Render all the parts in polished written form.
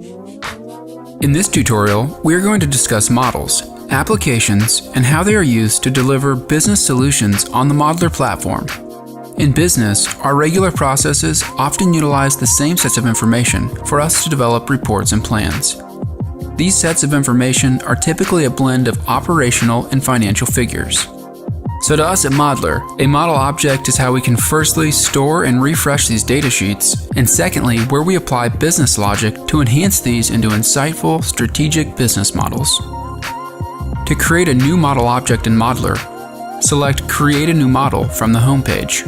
In this tutorial, we are going to discuss models, applications, and how they are used to deliver business solutions on the MODLR platform. In business, our regular processes often utilize the same sets of information for us to develop reports and plans. These sets of information are typically a blend of operational and financial figures. So to us at MODLR, a model object is how we can firstly store and refresh these data sheets, and secondly, where we apply business logic to enhance these into insightful, strategic business models. To create a new model object in MODLR, select Create a New Model from the home page.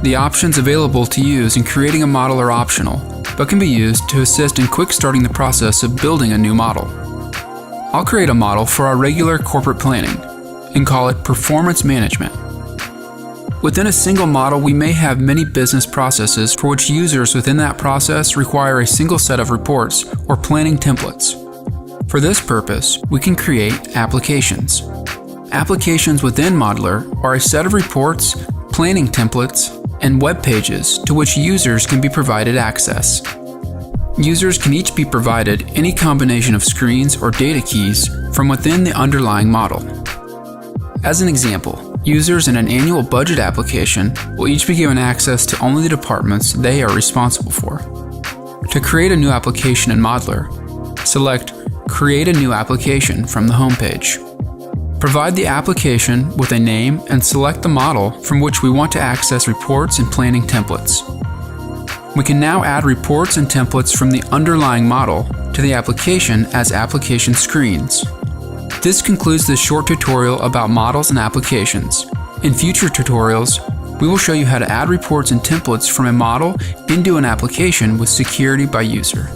The options available to use in creating a model are optional, but can be used to assist in quick starting the process of building a new model. I'll create a model for our regular corporate planning and call it Performance Management. Within a single model, we may have many business processes for which users within that process require a single set of reports or planning templates. For this purpose, we can create applications. Applications within MODLR are a set of reports, planning templates, and web pages to which users can be provided access. Users can each be provided any combination of screens or data keys from within the underlying model. As an example, users in an annual budget application will each be given access to only the departments they are responsible for. To create a new application in MODLR, select Create a New Application from the home page. Provide the application with a name and select the model from which we want to access reports and planning templates. We can now add reports and templates from the underlying model to the application as application screens. This concludes this short tutorial about models and applications. In future tutorials, we will show you how to add reports and templates from a model into an application with security by user.